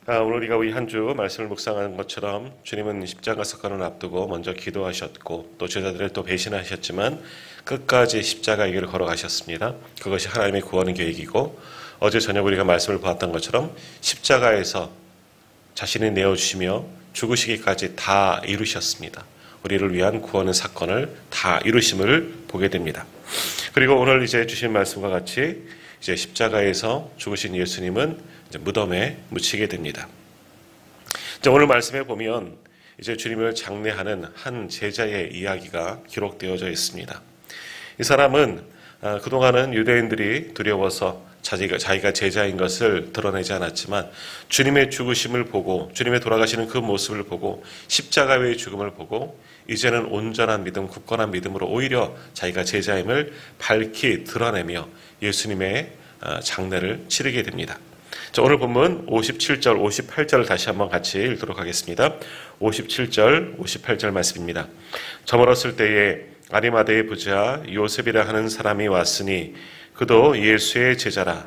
오늘 우리가 이 한 주 말씀을 묵상하는 것처럼 주님은 십자가 사건을 앞두고 먼저 기도하셨고 또 제자들을 또 배신하셨지만 끝까지 십자가의 길을 걸어가셨습니다. 그것이 하나님의 구원의 계획이고 어제 저녁 우리가 말씀을 보았던 것처럼 십자가에서 자신이 내어주시며 죽으시기까지 다 이루셨습니다. 우리를 위한 구원의 사건을 다 이루심을 보게 됩니다. 그리고 오늘 이제 주신 말씀과 같이 이제 십자가에서 죽으신 예수님은 이제 무덤에 묻히게 됩니다. 이제 오늘 말씀에 보면 이제 주님을 장례하는 한 제자의 이야기가 기록되어져 있습니다. 이 사람은 그동안은 유대인들이 두려워서 자기가 제자인 것을 드러내지 않았지만 주님의 죽으심을 보고 주님의 돌아가시는 그 모습을 보고 십자가의 죽음을 보고 이제는 온전한 믿음, 굳건한 믿음으로 오히려 자기가 제자임을 밝히 드러내며 예수님의 장례를 치르게 됩니다. 자, 오늘 본문 57절, 58절을 다시 한번 같이 읽도록 하겠습니다. 57절, 58절 말씀입니다. 저물었을 때에 아리마대의 부자 요셉이라 하는 사람이 왔으니 그도 예수의 제자라.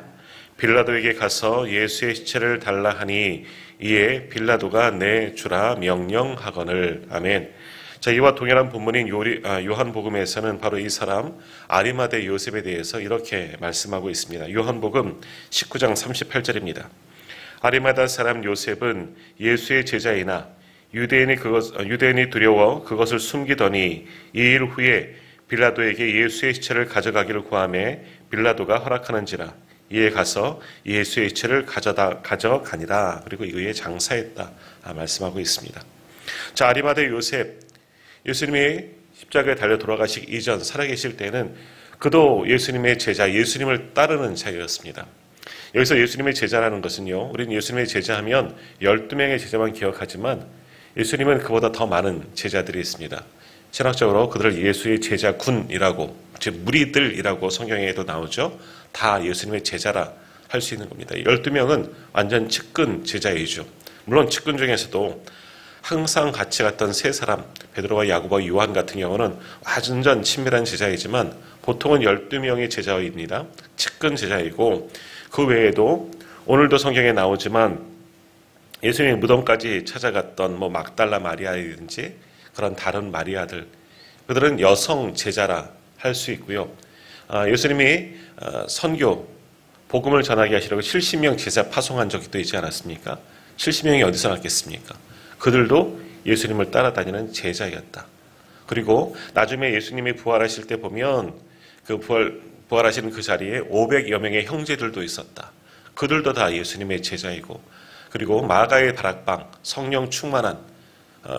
빌라도에게 가서 예수의 시체를 달라 하니 이에 빌라도가 내주라 명령하거늘. 아멘. 자, 이와 동일한 본문인 요한복음에서는 바로 이 사람 아리마대 요셉에 대해서 이렇게 말씀하고 있습니다. 요한복음 19장 38절입니다. 아리마다 사람 요셉은 예수의 제자이나 유대인이 두려워 그것을 숨기더니 2일 후에 빌라도에게 예수의 시체를 가져가기를 구하매 빌라도가 허락하는지라. 이에 가서 예수의 시체를 가져가니라. 그리고 이에 장사했다 말씀하고 있습니다. 자, 아리마대 요셉, 예수님이 십자가에 달려 돌아가시기 이전 살아계실 때는 그도 예수님의 제자, 예수님을 따르는 자였습니다. 여기서 예수님의 제자라는 것은요, 우리는 예수님의 제자하면 12명의 제자만 기억하지만 예수님은 그보다 더 많은 제자들이 있습니다. 신학적으로 그들을 예수의 제자군이라고, 즉 무리들이라고 성경에도 나오죠. 다 예수님의 제자라 할 수 있는 겁니다. 12명은 완전 측근 제자이죠. 물론 측근 중에서도 항상 같이 갔던 세 사람, 베드로와 야고보와 요한 같은 경우는 완전 친밀한 제자이지만 보통은 12명의 제자입니다. 측근 제자이고 그 외에도 오늘도 성경에 나오지만 예수님의 무덤까지 찾아갔던 막달라 마리아이든지 그런 다른 마리아들, 그들은 여성 제자라 할 수 있고요. 예수님이 선교, 복음을 전하게 하시려고 70명 제자 파송한 적이 또 있지 않았습니까? 70명이 어디서 났겠습니까? 그들도 예수님을 따라다니는 제자였다. 그리고 나중에 예수님이 부활하실 때 보면 그 부활하시는 그 자리에 500여 명의 형제들도 있었다. 그들도 다 예수님의 제자이고, 그리고 마가의 다락방, 성령 충만한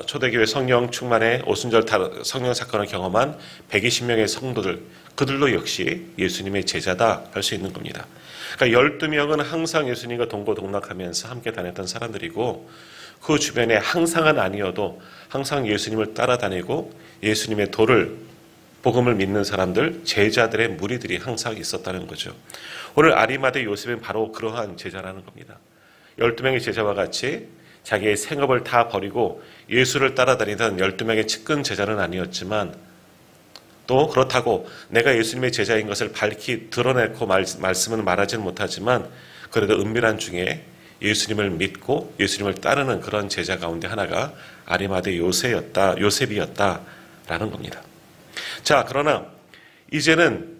초대교회 성령 충만의 오순절 성령 사건을 경험한 120명의 성도들, 그들도 역시 예수님의 제자다 할 수 있는 겁니다. 그러니까 12명은 항상 예수님과 동고동락하면서 함께 다녔던 사람들이고 그 주변에 항상은 아니어도 항상 예수님을 따라다니고 예수님의 도를, 복음을 믿는 사람들, 제자들의 무리들이 항상 있었다는 거죠. 오늘 아리마대 요셉은 바로 그러한 제자라는 겁니다. 12명의 제자와 같이 자기의 생업을 다 버리고 예수를 따라다니던 12명의 측근 제자는 아니었지만 또 그렇다고 내가 예수님의 제자인 것을 밝히 드러내고 말씀은 말하지는 못하지만 그래도 은밀한 중에 예수님을 믿고 예수님을 따르는 그런 제자 가운데 하나가 아리마대 요셉이었다라는 겁니다. 자, 그러나 이제는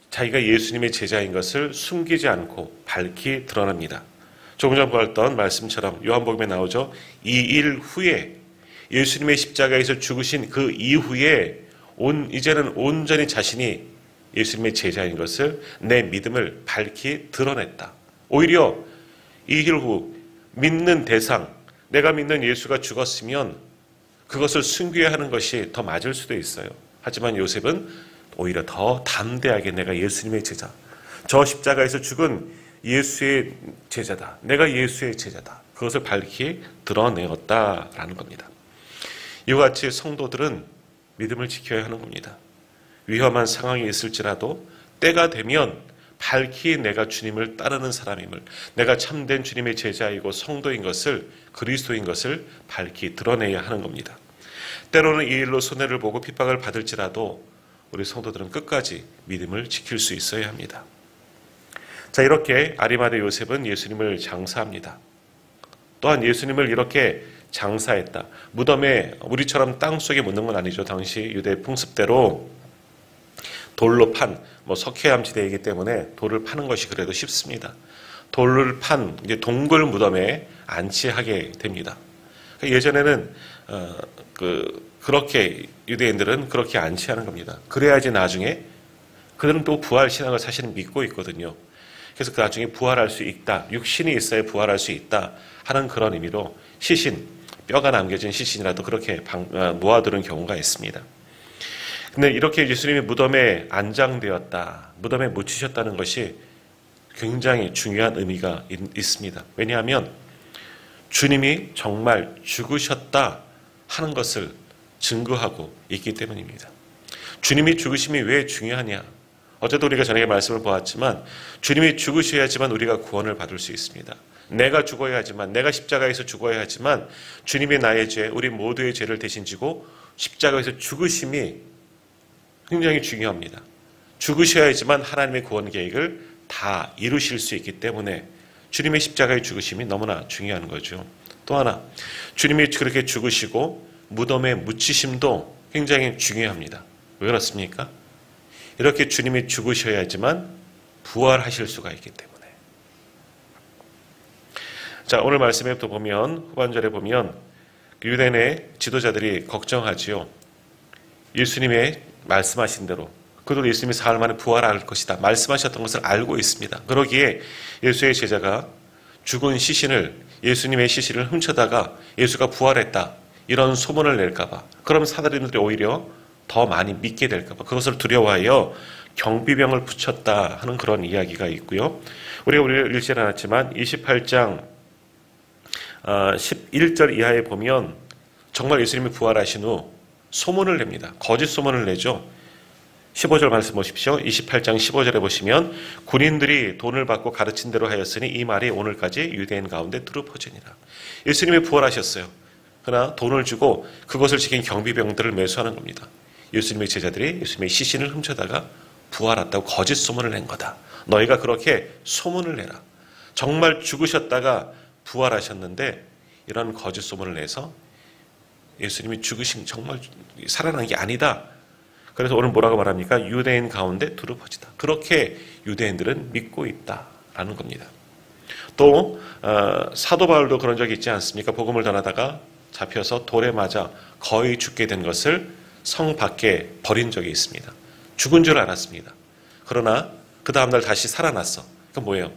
자기가 예수님의 제자인 것을 숨기지 않고 밝히 드러납니다. 조금 전 보았던 말씀처럼 요한복음에 나오죠. 2일 후에 예수님의 십자가에서 죽으신 그 이후에 이제는 온전히 자신이 예수님의 제자인 것을, 내 믿음을 밝히 드러냈다. 오히려 2일 후 믿는 대상, 내가 믿는 예수가 죽었으면 그것을 숨겨야 하는 것이 더 맞을 수도 있어요. 하지만 요셉은 오히려 더 담대하게 내가 예수님의 제자, 저 십자가에서 죽은 예수의 제자다, 내가 예수의 제자다, 그것을 밝히 드러내었다라는 겁니다. 이와 같이 성도들은 믿음을 지켜야 하는 겁니다. 위험한 상황이 있을지라도 때가 되면 밝히 내가 주님을 따르는 사람임을, 내가 참된 주님의 제자이고 성도인 것을, 그리스도인 것을 밝히 드러내야 하는 겁니다. 때로는 이 일로 손해를 보고 핍박을 받을지라도 우리 성도들은 끝까지 믿음을 지킬 수 있어야 합니다. 자, 이렇게 아리마대 요셉은 예수님을 장사합니다. 또한 예수님을 이렇게 장사했다. 무덤에 우리처럼 땅속에 묻는 건 아니죠. 당시 유대 풍습대로 돌로 판, 석회암지대이기 때문에 돌을 파는 것이 그래도 쉽습니다. 돌을 판 이제 동굴 무덤에 안치하게 됩니다. 예전에는 그렇게 유대인들은 그렇게 안치하는 겁니다. 그래야지 나중에 그들은 또 부활 신앙을 사실은 믿고 있거든요. 그래서 그 나중에 부활할 수 있다. 육신이 있어야 부활할 수 있다 하는 그런 의미로 시신, 뼈가 남겨진 시신이라도 그렇게 모아두는 경우가 있습니다. 근데 이렇게 예수님이 무덤에 안장되었다, 무덤에 묻히셨다는 것이 굉장히 중요한 의미가 있습니다. 왜냐하면 주님이 정말 죽으셨다 하는 것을 증거하고 있기 때문입니다. 주님이 죽으심이 왜 중요하냐? 어제도 우리가 저녁에 말씀을 보았지만 주님이 죽으셔야지만 우리가 구원을 받을 수 있습니다. 내가 죽어야 하지만, 내가 십자가에서 죽어야 하지만 주님이 나의 죄, 우리 모두의 죄를 대신 지고 십자가에서 죽으심이 굉장히 중요합니다. 죽으셔야지만 하나님의 구원 계획을 다 이루실 수 있기 때문에 주님의 십자가의 죽으심이 너무나 중요한 거죠. 또 하나, 주님이 그렇게 죽으시고 무덤에 묻히심도 굉장히 중요합니다. 왜 그렇습니까? 이렇게 주님이 죽으셔야지만 부활하실 수가 있기 때문에. 자, 오늘 말씀에 또 보면, 후반절에 보면 유대인의 지도자들이 걱정하지요. 예수님의 말씀하신 대로 그도 예수님이 사흘 만에 부활할 것이다 말씀하셨던 것을 알고 있습니다. 그러기에 예수의 제자가 죽은 시신을, 예수님의 시신을 훔쳐다가 예수가 부활했다 이런 소문을 낼까 봐, 그럼 사도들이 오히려 더 많이 믿게 될까 봐 그것을 두려워하여 경비병을 붙였다 하는 그런 이야기가 있고요. 우리가 읽지 않았지만 28장 11절 이하에 보면 정말 예수님이 부활하신 후 소문을 냅니다. 거짓 소문을 내죠. 15절 말씀 보십시오. 28장 15절에 보시면 군인들이 돈을 받고 가르친 대로 하였으니 이 말이 오늘까지 유대인 가운데 두루 퍼지니라. 예수님이 부활하셨어요. 그러나 돈을 주고 그것을 지킨 경비병들을 매수하는 겁니다. 예수님의 제자들이 예수님의 시신을 훔쳐다가 부활했다고 거짓 소문을 낸 거다. 너희가 그렇게 소문을 내라. 정말 죽으셨다가 부활하셨는데 이런 거짓 소문을 내서 예수님이 죽으신, 정말 살아난 게 아니다. 그래서 오늘 뭐라고 말합니까? 유대인 가운데 두루 퍼지다. 그렇게 유대인들은 믿고 있다라는 겁니다. 또 사도 바울도 그런 적이 있지 않습니까? 복음을 전하다가 잡혀서 돌에 맞아 거의 죽게 된 것을 성 밖에 버린 적이 있습니다. 죽은 줄 알았습니다. 그러나 그 다음날 다시 살아났어. 그건 뭐예요?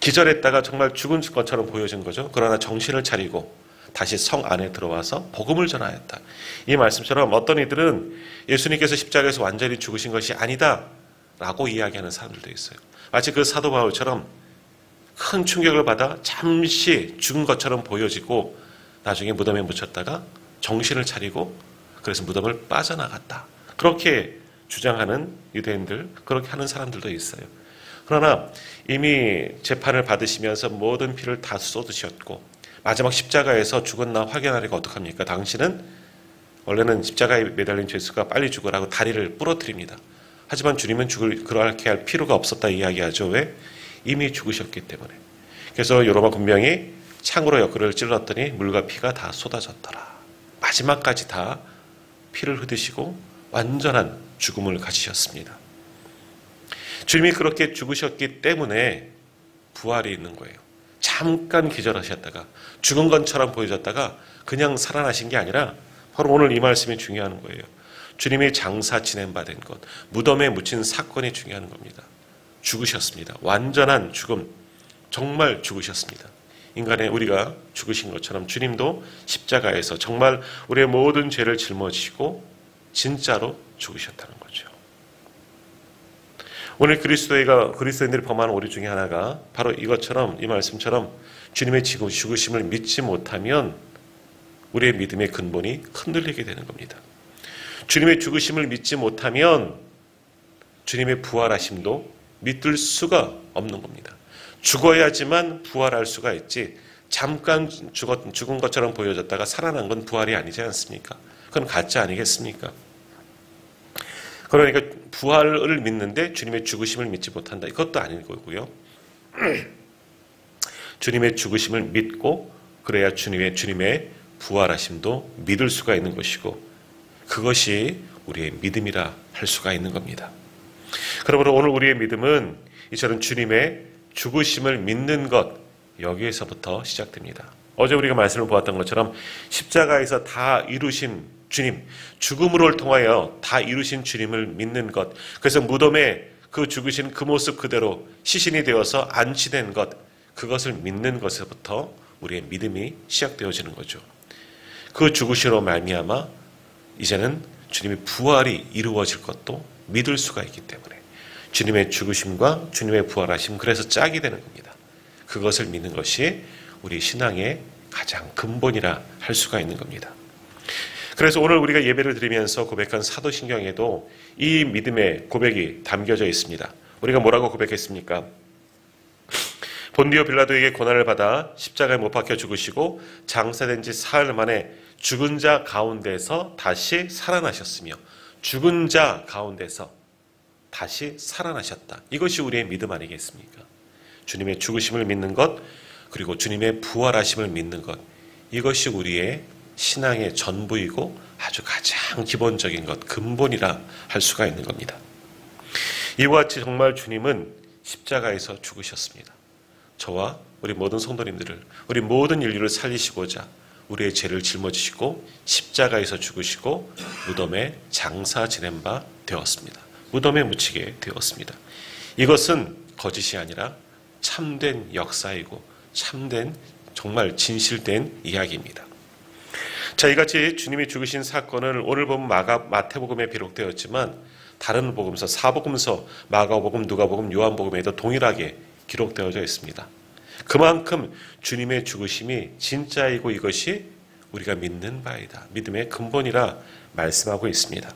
기절했다가 정말 죽은 것처럼 보여진 거죠. 그러나 정신을 차리고 다시 성 안에 들어와서 복음을 전하였다. 이 말씀처럼 어떤 이들은 예수님께서 십자가에서 완전히 죽으신 것이 아니다 라고 이야기하는 사람들도 있어요. 마치 그 사도 바울처럼 큰 충격을 받아 잠시 죽은 것처럼 보여지고 나중에 무덤에 묻혔다가 정신을 차리고 그래서 무덤을 빠져나갔다. 그렇게 주장하는 유대인들, 그렇게 하는 사람들도 있어요. 그러나 이미 재판을 받으시면서 모든 피를 다 쏟으셨고 마지막 십자가에서 죽은 나 확인하려고 어떡합니까? 당신은 원래는 십자가에 매달린 죄수가 빨리 죽으라고 다리를 부러뜨립니다. 하지만 주님은 그렇게 할 필요가 없었다 이야기하죠. 왜? 이미 죽으셨기 때문에. 그래서 로마 군병이 창으로 옆구리를 찔렀더니 물과 피가 다 쏟아졌더라. 마지막까지 다 피를 흘리시고 완전한 죽음을 가지셨습니다. 주님이 그렇게 죽으셨기 때문에 부활이 있는 거예요. 잠깐 기절하셨다가 죽은 것처럼 보여졌다가 그냥 살아나신 게 아니라 바로 오늘 이 말씀이 중요한 거예요. 주님이 장사 진행받은 것, 무덤에 묻힌 사건이 중요한 겁니다. 죽으셨습니다. 완전한 죽음, 정말 죽으셨습니다. 인간의 우리가 죽으신 것처럼 주님도 십자가에서 정말 우리의 모든 죄를 짊어지시고 진짜로 죽으셨다는 거죠. 오늘 그리스도인들이 범하는 오류 중에 하나가 바로 이것처럼, 이 말씀처럼 주님의 죽으심을 믿지 못하면 우리의 믿음의 근본이 흔들리게 되는 겁니다. 주님의 죽으심을 믿지 못하면 주님의 부활하심도 믿을 수가 없는 겁니다. 죽어야지만 부활할 수가 있지, 잠깐 죽은 것처럼 보여졌다가 살아난 건 부활이 아니지 않습니까? 그건 가짜 아니겠습니까? 그러니까 부활을 믿는데 주님의 죽으심을 믿지 못한다. 이것도 아닌 거고요. 주님의 죽으심을 믿고 그래야 주님의 부활하심도 믿을 수가 있는 것이고 그것이 우리의 믿음이라 할 수가 있는 겁니다. 그러므로 오늘 우리의 믿음은 이처럼 주님의 죽으심을 믿는 것, 여기에서부터 시작됩니다. 어제 우리가 말씀을 보았던 것처럼 십자가에서 다 이루신 주님, 죽음으로 통하여 다 이루신 주님을 믿는 것, 그래서 무덤에 그 죽으신 그 모습 그대로 시신이 되어서 안치된 것, 그것을 믿는 것에서부터 우리의 믿음이 시작되어지는 거죠. 그 죽으심으로 말미암아 이제는 주님의 부활이 이루어질 것도 믿을 수가 있기 때문에 주님의 죽으심과 주님의 부활하심, 그래서 짝이 되는 겁니다. 그것을 믿는 것이 우리 신앙의 가장 근본이라 할 수가 있는 겁니다. 그래서 오늘 우리가 예배를 드리면서 고백한 사도신경에도 이 믿음의 고백이 담겨져 있습니다. 우리가 뭐라고 고백했습니까? 본디오 빌라도에게 고난을 받아 십자가에 못 박혀 죽으시고 장사된 지 사흘 만에 죽은 자 가운데서 다시 살아나셨으며 죽은 자 가운데서 다시 살아나셨다. 이것이 우리의 믿음 아니겠습니까? 주님의 죽으심을 믿는 것, 그리고 주님의 부활하심을 믿는 것, 이것이 우리의 신앙의 전부이고 아주 가장 기본적인 것, 근본이라 할 수가 있는 겁니다. 이와 같이 정말 주님은 십자가에서 죽으셨습니다. 저와 우리 모든 성도님들을, 우리 모든 인류를 살리시고자 우리의 죄를 짊어지시고 십자가에서 죽으시고 무덤에 장사 지낸 바 되었습니다. 무덤에 묻히게 되었습니다. 이것은 거짓이 아니라 참된 역사이고 참된 정말 진실된 이야기입니다. 자, 이같이 주님이 죽으신 사건을 오늘 보면 마태복음에 기록되었지만 다른 복음서, 사복음서, 마가복음, 누가복음, 요한복음에도 동일하게 기록되어져 있습니다. 그만큼 주님의 죽으심이 진짜이고 이것이 우리가 믿는 바이다. 믿음의 근본이라 말씀하고 있습니다.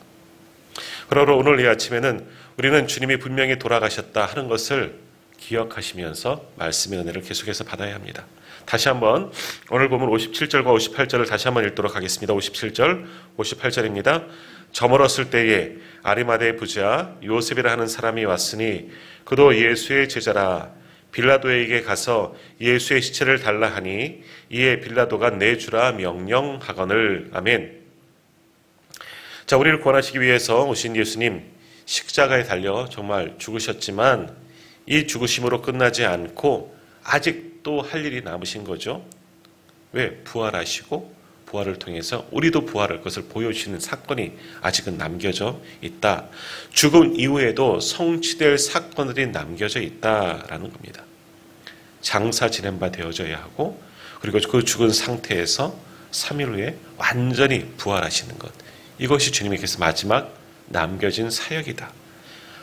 그러므로 오늘 이 아침에는 우리는 주님이 분명히 돌아가셨다 하는 것을 기억하시면서 말씀의 은혜를 계속해서 받아야 합니다. 다시 한번 오늘 보면 57절과 58절을 다시 한번 읽도록 하겠습니다. 57절, 58절입니다. 저물었을 때에 아리마대 부자 요셉이라 하는 사람이 왔으니 그도 예수의 제자라. 빌라도에게 가서 예수의 시체를 달라 하니 이에 빌라도가 내주라 명령하거늘. 아멘. 자, 우리를 구원하시기 위해서 오신 예수님 십자가에 달려 정말 죽으셨지만 이 죽으심으로 끝나지 않고 아직도 할 일이 남으신 거죠. 왜? 부활하시고 부활을 통해서 우리도 부활할 것을 보여주시는 사건이 아직은 남겨져 있다. 죽음 이후에도 성취될 사건들이 남겨져 있다라는 겁니다. 장사 지낸 바 되어져야 하고 그리고 그 죽은 상태에서 3일 후에 완전히 부활하시는 것. 이것이 주님께서 마지막 남겨진 사역이다.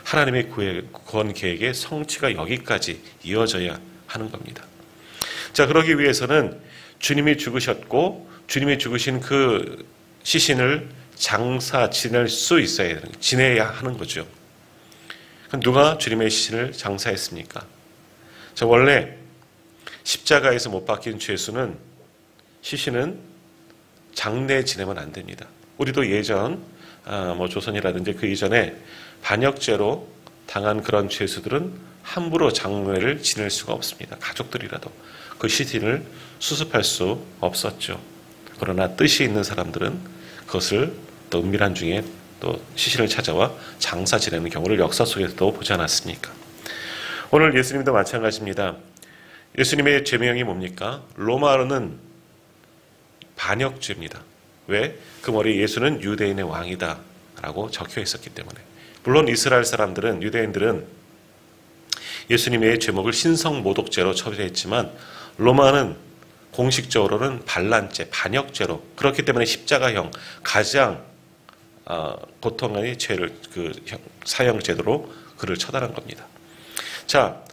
하나님의 구원 계획의 성취가 여기까지 이어져야 하는 겁니다. 자, 그러기 위해서는 주님이 죽으셨고 주님이 죽으신 그 시신을 장사 지낼 수 있어야 되는 거예요. 지내야 하는 거죠. 누가 주님의 시신을 장사했습니까? 자, 원래 십자가에서 못 박힌 죄수는 시신은 장례 지내면 안 됩니다. 우리도 예전 조선이라든지 그 이전에 반역죄로 당한 그런 죄수들은 함부로 장례를 지낼 수가 없습니다. 가족들이라도 그 시신을 수습할 수 없었죠. 그러나 뜻이 있는 사람들은 그것을 또 은밀한 중에 또 시신을 찾아와 장사 지내는 경우를 역사 속에서도 보지 않았습니까? 오늘 예수님도 마찬가지입니다. 예수님의 죄명이 뭡니까? 로마어는 반역죄입니다. 왜? 그 머리에 예수는 유대인의 왕이다 라고 적혀 있었기 때문에. 물론 이스라엘 사람들은, 유대인들은 예수님의 죄목을 신성모독죄로 처리했지만 로마는 공식적으로는 반란죄, 반역죄로, 그렇기 때문에 십자가형 가장 고통의 죄를 사형 제도로 그를 처단한 겁니다. 자,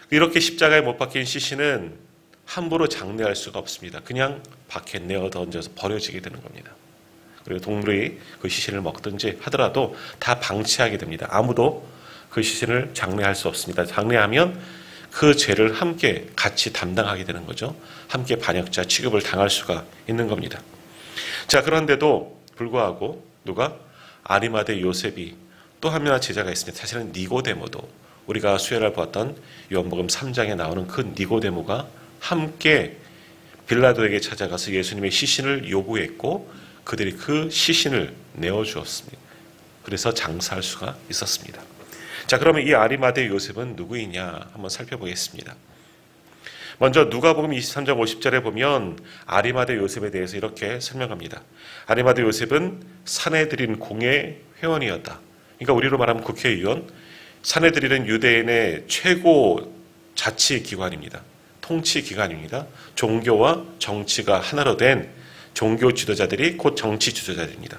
이렇게 십자가에 못 박힌 시신은 함부로 장례할 수가 없습니다. 그냥 밖에 내어 던져서 버려지게 되는 겁니다. 그리고 동물이 그 시신을 먹든지 하더라도 다 방치하게 됩니다. 아무도 그 시신을 장례할 수 없습니다. 장례하면 그 죄를 함께 같이 담당하게 되는 거죠. 함께 반역자 취급을 당할 수가 있는 겁니다. 자, 그런데도 불구하고 누가? 아리마대 요셉이 또 한 명의 제자가 있습니다. 사실은 니고데모도, 우리가 수요일날 보았던 요한복음 3장에 나오는 그 니고데모가 함께 빌라도에게 찾아가서 예수님의 시신을 요구했고 그들이 그 시신을 내어주었습니다. 그래서 장사할 수가 있었습니다. 자, 그러면 이 아리마대 요셉은 누구이냐 한번 살펴보겠습니다. 먼저 누가복음 23장 50절에 보면 아리마대 요셉에 대해서 이렇게 설명합니다. 아리마대 요셉은 사내들인 공의 회원이었다. 그러니까 우리로 말하면 국회의원, 사내들이는 유대인의 최고 자치기관입니다. 통치기관입니다. 종교와 정치가 하나로 된 종교 지도자들이 곧 정치 지도자들입니다.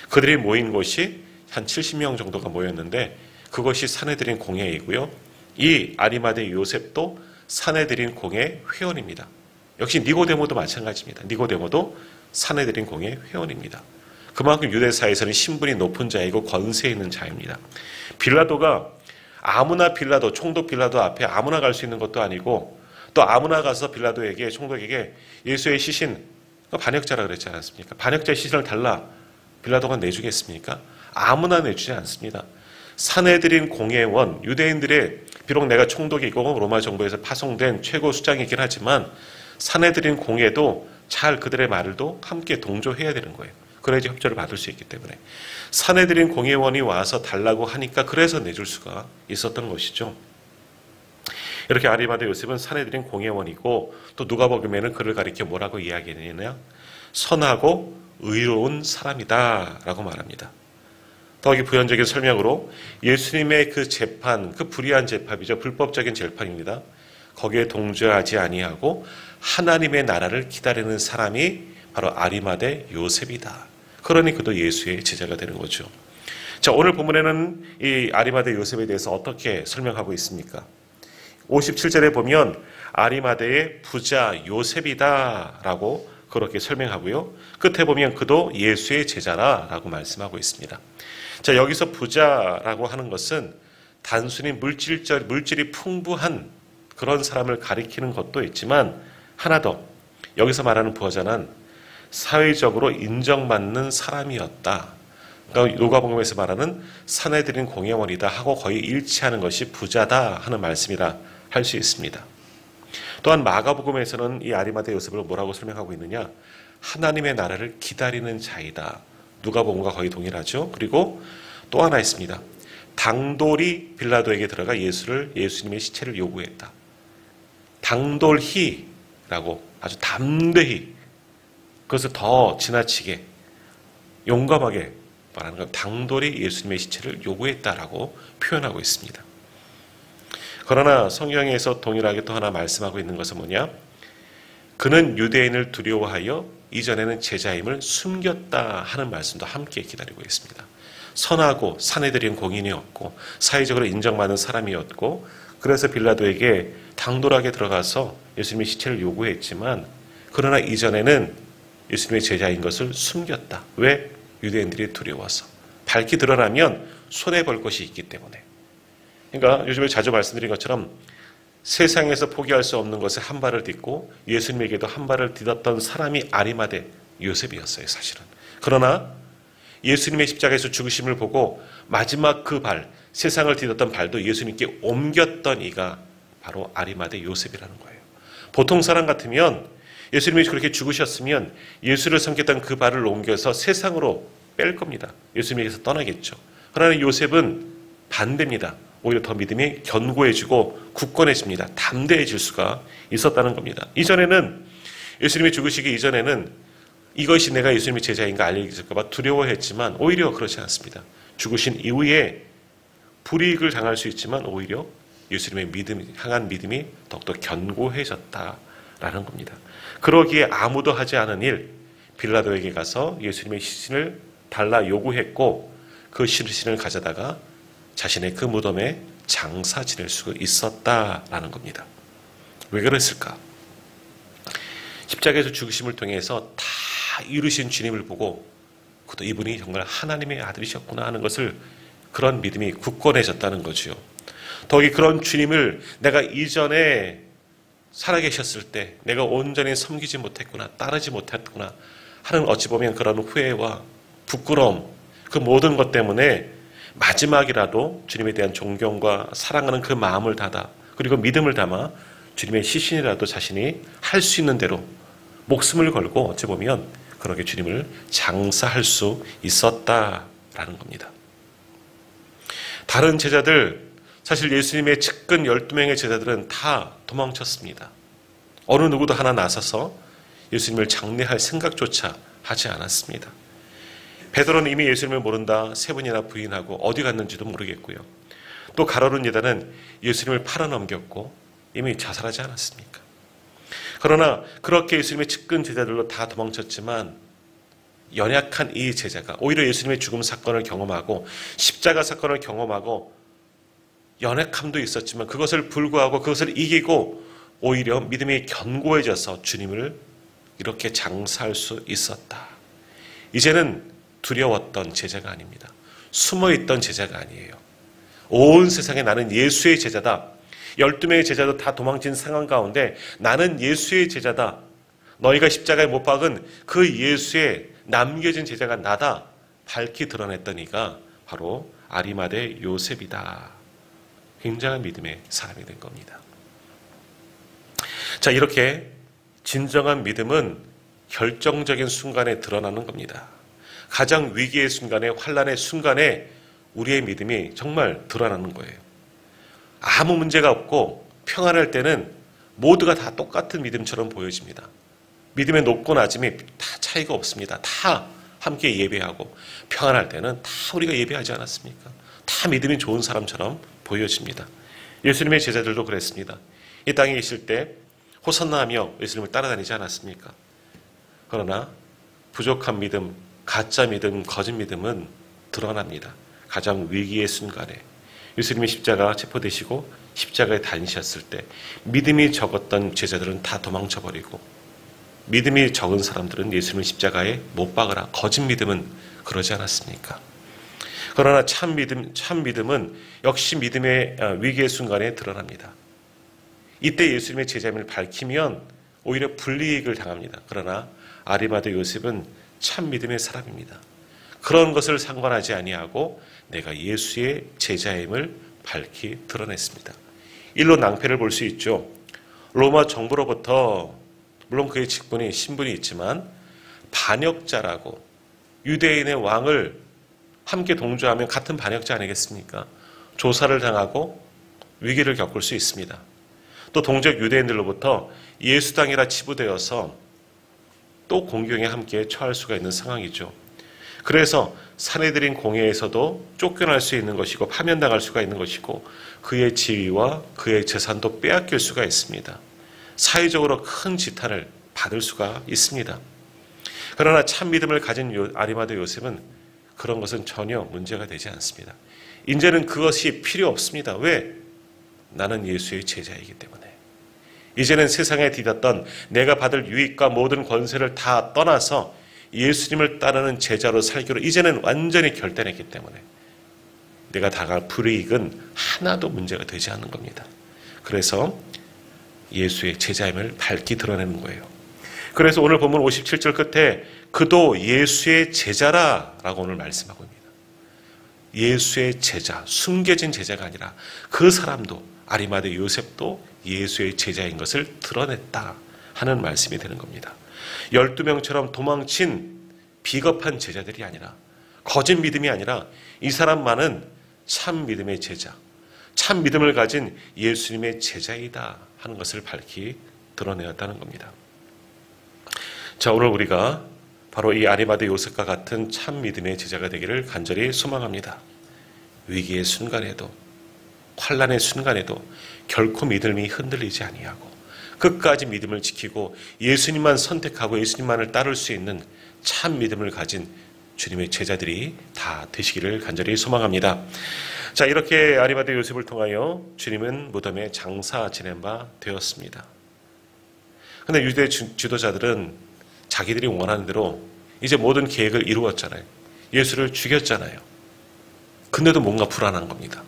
그들이 모인 곳이 한 70명 정도가 모였는데 그것이 사내들인 공회이고요. 이 아리마대 요셉도 사내들인 공회 회원입니다. 역시 니고데모도 마찬가지입니다. 니고데모도 사내들인 공회 회원입니다. 그만큼 유대사에서는 신분이 높은 자이고 권세 있는 자입니다. 빌라도가 아무나 빌라도, 총독 빌라도 앞에 아무나 갈 수 있는 것도 아니고 또 아무나 가서 빌라도에게, 총독에게 예수의 시신, 반역자라 그랬지 않았습니까? 반역자의 시신을 달라. 빌라도가 내주겠습니까? 아무나 내주지 않습니다. 사내들인 공회원, 유대인들의, 비록 내가 총독이고 로마 정부에서 파송된 최고 수장이긴 하지만 사내들인 공회도 잘 그들의 말을도 함께 동조해야 되는 거예요. 그래야지 협조를 받을 수 있기 때문에. 사내들인 공회원이 와서 달라고 하니까 그래서 내줄 수가 있었던 것이죠. 이렇게 아리마대 요셉은 사내들인 공회원이고 또 누가복음에는 그를 가리켜 뭐라고 이야기하느냐? 선하고 의로운 사람이다 라고 말합니다. 더욱이 부연적인 설명으로 예수님의 그 재판, 그 불의한 재판이죠. 불법적인 재판입니다. 거기에 동조하지 아니하고 하나님의 나라를 기다리는 사람이 바로 아리마대 요셉이다. 그러니 그도 예수의 제자가 되는 거죠. 자, 오늘 본문에는 이 아리마대 요셉에 대해서 어떻게 설명하고 있습니까? 57절에 보면 아리마대의 부자 요셉이다 라고 그렇게 설명하고요. 끝에 보면 그도 예수의 제자라라고 말씀하고 있습니다. 자, 여기서 부자라고 하는 것은 단순히 물질이 풍부한 그런 사람을 가리키는 것도 있지만 하나 더, 여기서 말하는 부자는 사회적으로 인정받는 사람이었다. 그러니까 누가복음에서 말하는 사내들인 공회원이다 하고 거의 일치하는 것이 부자다 하는 말씀이라 할 수 있습니다. 또한 마가복음에서는 이 아리마대 요셉을 뭐라고 설명하고 있느냐? 하나님의 나라를 기다리는 자이다. 누가복음과 거의 동일하죠. 그리고 또 하나 있습니다. 당돌이 빌라도에게 들어가 예수님의 시체를 요구했다. 당돌히라고 아주 담대히, 그것을 더 지나치게 용감하게 말하는 건 당돌이 예수님의 시체를 요구했다라고 표현하고 있습니다. 그러나 성경에서 동일하게 또 하나 말씀하고 있는 것은 뭐냐? 그는 유대인을 두려워하여 이전에는 제자임을 숨겼다 하는 말씀도 함께 기다리고 있습니다. 선하고 사내들인 공인이었고 사회적으로 인정받는 사람이었고 그래서 빌라도에게 당돌하게 들어가서 예수님의 시체를 요구했지만 그러나 이전에는 예수님의 제자인 것을 숨겼다. 왜? 유대인들이 두려워서. 밝히 드러나면 손해볼 것이 있기 때문에. 그러니까 요즘에 자주 말씀드린 것처럼 세상에서 포기할 수 없는 것에 한 발을 딛고 예수님에게도 한 발을 디뎠던 사람이 아리마대 요셉이었어요, 사실은. 그러나 예수님의 십자가에서 죽으심을 보고 마지막 그 발, 세상을 디뎠던 발도 예수님께 옮겼던 이가 바로 아리마대 요셉이라는 거예요. 보통 사람 같으면 예수님이 그렇게 죽으셨으면 예수를 섬겼던 그 발을 옮겨서 세상으로 뺄 겁니다. 예수님에게서 떠나겠죠. 그러나 요셉은 반대입니다. 오히려 더 믿음이 견고해지고 굳건해집니다. 담대해질 수가 있었다는 겁니다. 이전에는 예수님이 죽으시기 이전에는 이것이 내가 예수님의 제자인가 알려질까 봐 두려워했지만 오히려 그렇지 않습니다. 죽으신 이후에 불이익을 당할 수 있지만 오히려 예수님의 향한 믿음이 더욱더 견고해졌다라는 겁니다. 그러기에 아무도 하지 않은 일, 빌라도에게 가서 예수님의 시신을 달라 요구했고 그 시신을 가져다가 자신의 그 무덤에 장사 지낼 수 있었다라는 겁니다. 왜 그랬을까? 십자가에서 죽으심을 통해서 다 이루신 주님을 보고 그도 이분이 정말 하나님의 아들이셨구나 하는 것을 그런 믿음이 굳건해졌다는 거죠. 더욱이 그런 주님을 내가 이전에 살아계셨을 때 내가 온전히 섬기지 못했구나, 따르지 못했구나 하는 어찌 보면 그런 후회와 부끄러움, 그 모든 것 때문에 마지막이라도 주님에 대한 존경과 사랑하는 그 마음을 닫아 그리고 믿음을 담아 주님의 시신이라도 자신이 할 수 있는 대로 목숨을 걸고 어찌 보면 그렇게 주님을 장사할 수 있었다라는 겁니다. 다른 제자들, 사실 예수님의 측근 12명의 제자들은 다 도망쳤습니다. 어느 누구도 하나 나서서 예수님을 장례할 생각조차 하지 않았습니다. 베드로는 이미 예수님을 모른다 3번이나 부인하고 어디 갔는지도 모르겠고요. 또 가룟 유다는 예수님을 팔아넘겼고 이미 자살하지 않았습니까? 그러나 그렇게 예수님의 측근 제자들로 다 도망쳤지만 연약한 이 제자가 오히려 예수님의 죽음 사건을 경험하고 십자가 사건을 경험하고 연약함도 있었지만 그것을 불구하고 그것을 이기고 오히려 믿음이 견고해져서 주님을 이렇게 장사할 수 있었다. 이제는 두려웠던 제자가 아닙니다. 숨어있던 제자가 아니에요. 온 세상에 나는 예수의 제자다. 12명의 제자도 다 도망친 상황 가운데 나는 예수의 제자다. 너희가 십자가에 못 박은 그 예수의 남겨진 제자가 나다. 밝히 드러냈던 이가 바로 아리마대 요셉이다. 굉장한 믿음의 사람이 된 겁니다. 자, 이렇게 진정한 믿음은 결정적인 순간에 드러나는 겁니다. 가장 위기의 순간에, 환난의 순간에 우리의 믿음이 정말 드러나는 거예요. 아무 문제가 없고 평안할 때는 모두가 다 똑같은 믿음처럼 보여집니다. 믿음의 높고 낮음이 다 차이가 없습니다. 다 함께 예배하고 평안할 때는 다 우리가 예배하지 않았습니까? 다 믿음이 좋은 사람처럼 보여집니다. 예수님의 제자들도 그랬습니다. 이 땅에 계실 때 호산나하며 예수님을 따라다니지 않았습니까? 그러나 부족한 믿음, 가짜 믿음, 거짓 믿음은 드러납니다. 가장 위기의 순간에 예수님이 십자가 체포되시고 십자가에 다니셨을 때 믿음이 적었던 제자들은 다 도망쳐버리고 믿음이 적은 사람들은 예수님을 십자가에 못 박으라. 거짓 믿음은 그러지 않았습니까? 그러나 참 믿음은 역시 믿음의 위기의 순간에 드러납니다. 이때 예수님의 제자임을 밝히면 오히려 불이익을 당합니다. 그러나 아리마대 요셉은 참 믿음의 사람입니다. 그런 것을 상관하지 아니하고 내가 예수의 제자임을 밝히 드러냈습니다. 일로 낭패를 볼 수 있죠. 로마 정부로부터 물론 그의 직분이 신분이 있지만 반역자라고 유대인의 왕을 함께 동조하면 같은 반역자 아니겠습니까? 조사를 당하고 위기를 겪을 수 있습니다. 또 동족 유대인들로부터 예수당이라 치부되어서 또 공경에 함께 처할 수가 있는 상황이죠. 그래서 사내들인 공회에서도 쫓겨날 수 있는 것이고 파면당할 수가 있는 것이고 그의 지위와 그의 재산도 빼앗길 수가 있습니다. 사회적으로 큰 지탄을 받을 수가 있습니다. 그러나 참 믿음을 가진 아리마대 요셉은 그런 것은 전혀 문제가 되지 않습니다. 이제는 그것이 필요 없습니다. 왜? 나는 예수의 제자이기 때문에. 이제는 세상에 디뎠던 내가 받을 유익과 모든 권세를 다 떠나서 예수님을 따르는 제자로 살기로 이제는 완전히 결단했기 때문에 내가 당할 불이익은 하나도 문제가 되지 않는 겁니다. 그래서 예수의 제자임을 밝히 드러내는 거예요. 그래서 오늘 본문 57절 끝에 그도 예수의 제자라라고 오늘 말씀하고 있습니다. 예수의 제자, 숨겨진 제자가 아니라 그 사람도 아리마대 요셉도 예수의 제자인 것을 드러냈다 하는 말씀이 되는 겁니다. 12명처럼 도망친 비겁한 제자들이 아니라 거짓 믿음이 아니라 이 사람만은 참 믿음의 제자, 참 믿음을 가진 예수님의 제자이다 하는 것을 밝히 드러내었다는 겁니다. 자, 오늘 우리가 바로 이 아리마대 요셉과 같은 참 믿음의 제자가 되기를 간절히 소망합니다. 위기의 순간에도 환난의 순간에도 결코 믿음이 흔들리지 아니하고 끝까지 믿음을 지키고 예수님만 선택하고 예수님만을 따를 수 있는 참 믿음을 가진 주님의 제자들이 다 되시기를 간절히 소망합니다. 자, 이렇게 아리마대 요셉을 통하여 주님은 무덤에 장사 지낸 바 되었습니다. 그런데 유대 지도자들은 자기들이 원하는 대로 이제 모든 계획을 이루었잖아요. 예수를 죽였잖아요. 근데도 뭔가 불안한 겁니다.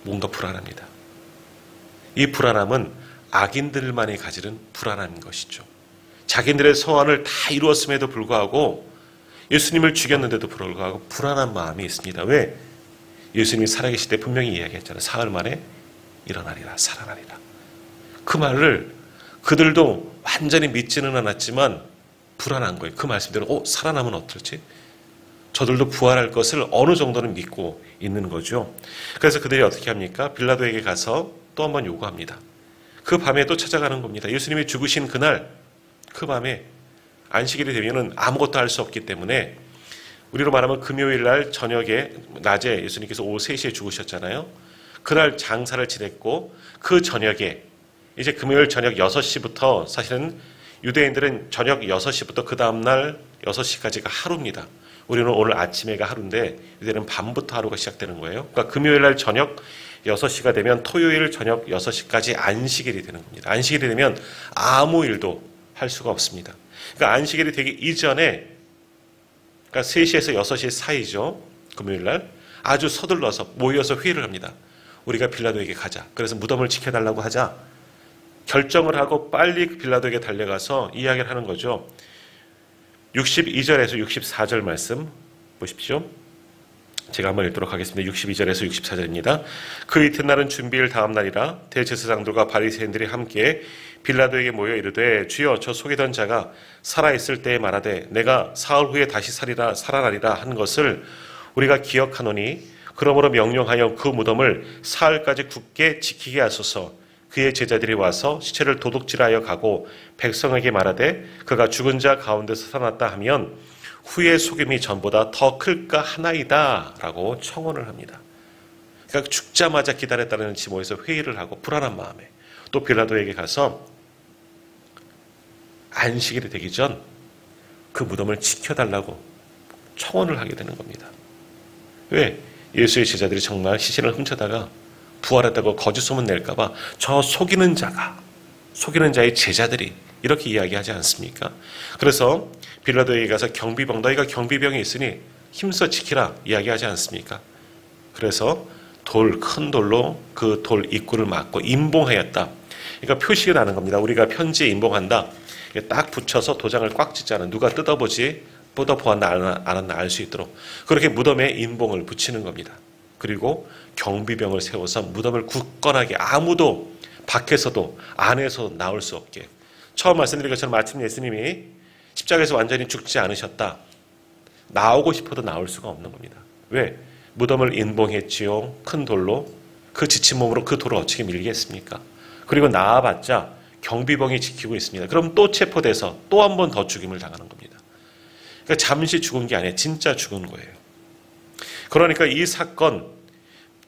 뭔가 불안합니다. 이 불안함은 악인들만이 가지는 불안한 것이죠. 자기들의 소원을 다 이루었음에도 불구하고 예수님을 죽였는데도 불구하고 불안한 마음이 있습니다. 왜? 예수님이 살아계실 때 분명히 이야기했잖아요. 사흘 만에 일어나리라, 살아나리라. 그 말을 그들도 완전히 믿지는 않았지만 불안한 거예요. 그 말씀대로 살아나면 어떨지? 저들도 부활할 것을 어느 정도는 믿고 있는 거죠. 그래서 그들이 어떻게 합니까? 빌라도에게 가서 또 한 번 요구합니다. 그 밤에 또 찾아가는 겁니다. 예수님이 죽으신 그날, 그 밤에 안식일이 되면은 아무것도 할 수 없기 때문에 우리로 말하면 금요일 날 저녁에, 낮에 예수님께서 오후 3시에 죽으셨잖아요. 그날 장사를 지냈고 그 저녁에 이제 금요일 저녁 6시부터 사실은 유대인들은 저녁 6시부터 그 다음날 6시까지가 하루입니다. 우리는 오늘 아침에가 하루인데 유대인은 밤부터 하루가 시작되는 거예요. 그러니까 금요일 날 저녁 6시가 되면 토요일 저녁 6시까지 안식일이 되는 겁니다. 안식일이 되면 아무 일도 할 수가 없습니다. 그러니까 안식일이 되기 이전에, 그러니까 3시에서 6시 사이죠. 금요일 날 아주 서둘러서 모여서 회의를 합니다. 우리가 빌라도에게 가자. 그래서 무덤을 지켜달라고 하자. 결정을 하고 빨리 빌라도에게 달려가서 이야기를 하는 거죠. 62절에서 64절 말씀 보십시오. 제가 한번 읽도록 하겠습니다. 62절에서 64절입니다. 그 이튿날은 준비일 다음 날이라 대제사장들과 바리새인들이 함께 빌라도에게 모여 이르되 주여 저 속이던 자가 살아있을 때에 말하되 내가 사흘 후에 다시 살아나리라 한 것을 우리가 기억하노니 그러므로 명령하여 그 무덤을 사흘까지 굳게 지키게 하소서. 그의 제자들이 와서 시체를 도둑질하여 가고 백성에게 말하되 그가 죽은 자 가운데서 살아났다 하면 후의 속임이 전보다 더 클까 하나이다 라고 청원을 합니다. 그러니까 죽자마자 기다렸다는 지모에서 회의를 하고 불안한 마음에 또 빌라도에게 가서 안식일이 되기 전 그 무덤을 지켜달라고 청원을 하게 되는 겁니다. 왜? 예수의 제자들이 정말 시신을 훔쳐다가 부활했다고 거짓 소문 낼까봐 저 속이는 자의 제자들이 이렇게 이야기하지 않습니까? 그래서 빌라도에게 가서 경비병, 너희가 경비병이 있으니 힘써 지키라 이야기하지 않습니까? 그래서 큰 돌로 그 돌 입구를 막고 임봉하였다. 그러니까 표시가 나는 겁니다. 우리가 편지에 임봉한다. 딱 붙여서 도장을 꽉 찍지 않아 누가 뜯어보았나 안 했나 알 수 있도록 그렇게 무덤에 임봉을 붙이는 겁니다. 그리고 경비병을 세워서 무덤을 굳건하게 아무도 밖에서도 안에서 나올 수 없게. 처음 말씀드린 것처럼 마침 예수님이 십자가에서 완전히 죽지 않으셨다. 나오고 싶어도 나올 수가 없는 겁니다. 왜? 무덤을 인봉했지요. 큰 돌로. 그 지친 몸으로 그 돌을 어떻게 밀겠습니까? 그리고 나와봤자 경비병이 지키고 있습니다. 그럼 또 체포돼서 또 한 번 더 죽임을 당하는 겁니다. 그러니까 잠시 죽은 게 아니라 진짜 죽은 거예요. 그러니까 이 사건,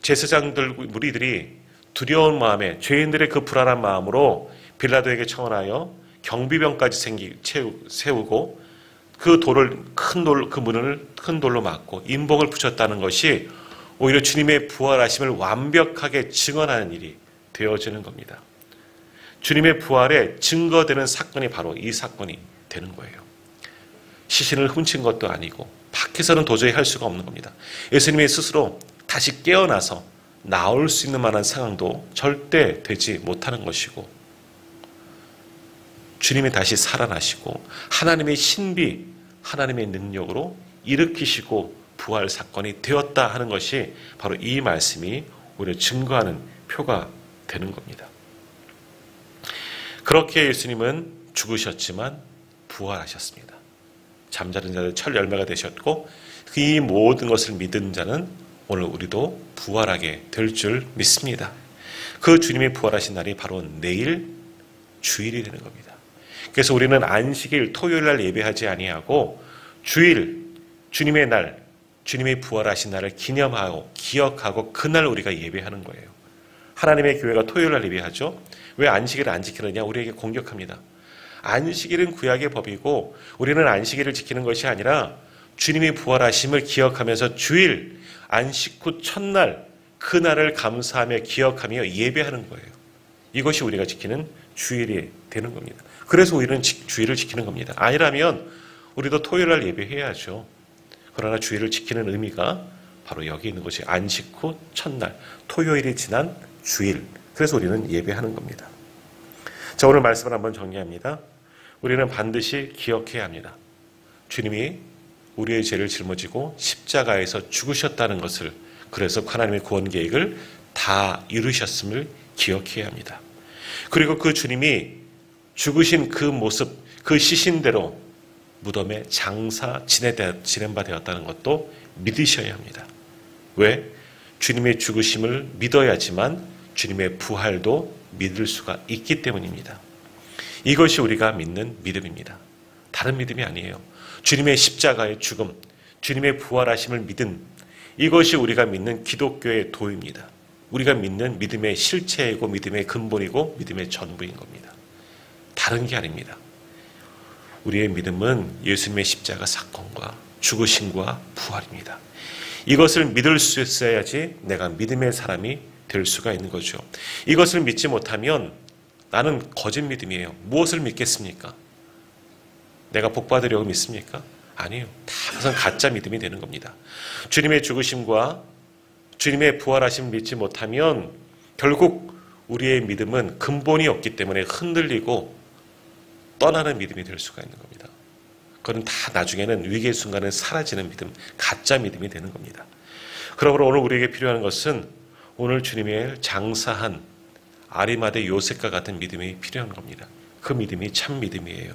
제사장들 무리들이 두려운 마음에 죄인들의 그 불안한 마음으로 빌라도에게 청원하여 경비병까지 세우고 그 돌을 그 문을 큰 돌로 막고 임봉을 붙였다는 것이 오히려 주님의 부활하심을 완벽하게 증언하는 일이 되어지는 겁니다. 주님의 부활에 증거되는 사건이 바로 이 사건이 되는 거예요. 시신을 훔친 것도 아니고 밖에서는 도저히 할 수가 없는 겁니다. 예수님이 스스로 다시 깨어나서 나올 수 있는 만한 상황도 절대 되지 못하는 것이고 주님이 다시 살아나시고 하나님의 신비, 하나님의 능력으로 일으키시고 부활 사건이 되었다 하는 것이 바로 이 말씀이 오히려 증거하는 표가 되는 겁니다. 그렇게 예수님은 죽으셨지만 부활하셨습니다. 잠자는 자들 첫 열매가 되셨고 이 모든 것을 믿은 자는 오늘 우리도 부활하게 될 줄 믿습니다. 그 주님이 부활하신 날이 바로 내일 주일이 되는 겁니다. 그래서 우리는 안식일 토요일 날 예배하지 아니하고 주일 주님의 날 주님이 부활하신 날을 기념하고 기억하고 그날 우리가 예배하는 거예요. 하나님의 교회가 토요일 날 예배하죠. 왜 안식일을 안 지키느냐 우리에게 공격합니다. 안식일은 구약의 법이고 우리는 안식일을 지키는 것이 아니라 주님이 부활하심을 기억하면서 주일 안식 후 첫날 그날을 감사하며 기억하며 예배하는 거예요. 이것이 우리가 지키는 주일이 되는 겁니다. 그래서 우리는 주일을 지키는 겁니다. 아니라면 우리도 토요일 날 예배해야죠. 그러나 주일을 지키는 의미가 바로 여기 있는 것이 안식 후 첫날 토요일이 지난 주일. 그래서 우리는 예배하는 겁니다. 자, 오늘 말씀을 한번 정리합니다. 우리는 반드시 기억해야 합니다. 주님이 우리의 죄를 짊어지고 십자가에서 죽으셨다는 것을, 그래서 하나님의 구원 계획을 다 이루셨음을 기억해야 합니다. 그리고 그 주님이 죽으신 그 모습, 그 시신대로 무덤에 장사 지낸 바 되었다는 것도 믿으셔야 합니다. 왜? 주님의 죽으심을 믿어야지만 주님의 부활도 믿을 수가 있기 때문입니다. 이것이 우리가 믿는 믿음입니다. 다른 믿음이 아니에요. 주님의 십자가의 죽음, 주님의 부활하심을 믿음, 이것이 우리가 믿는 기독교의 도입니다. 우리가 믿는 믿음의 실체이고 믿음의 근본이고 믿음의 전부인 겁니다. 다른 게 아닙니다. 우리의 믿음은 예수님의 십자가 사건과 죽으심과 부활입니다. 이것을 믿을 수 있어야지 내가 믿음의 사람이 될 수가 있는 거죠. 이것을 믿지 못하면 나는 거짓 믿음이에요. 무엇을 믿겠습니까? 내가 복 받으려고 믿습니까? 아니에요. 다 항상 가짜 믿음이 되는 겁니다. 주님의 죽으심과 주님의 부활하심을 믿지 못하면 결국 우리의 믿음은 근본이 없기 때문에 흔들리고 떠나는 믿음이 될 수가 있는 겁니다. 그건 다 나중에는 위기의 순간에 사라지는 믿음, 가짜 믿음이 되는 겁니다. 그러므로 오늘 우리에게 필요한 것은 오늘 주님의 장사한 아리마대 요셉과 같은 믿음이 필요한 겁니다. 그 믿음이 참 믿음이에요.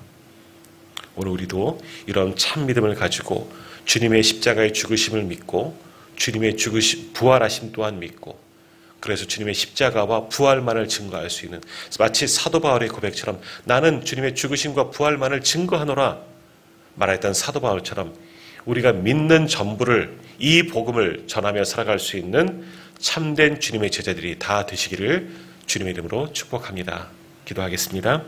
오늘 우리도 이런 참 믿음을 가지고 주님의 십자가의 죽으심을 믿고 주님의 부활하심 또한 믿고 그래서 주님의 십자가와 부활만을 증거할 수 있는 마치 사도 바울의 고백처럼 나는 주님의 죽으심과 부활만을 증거하노라 말했던 사도 바울처럼 우리가 믿는 전부를 이 복음을 전하며 살아갈 수 있는 참된 주님의 제자들이 다 되시기를 주님의 이름으로 축복합니다. 기도하겠습니다.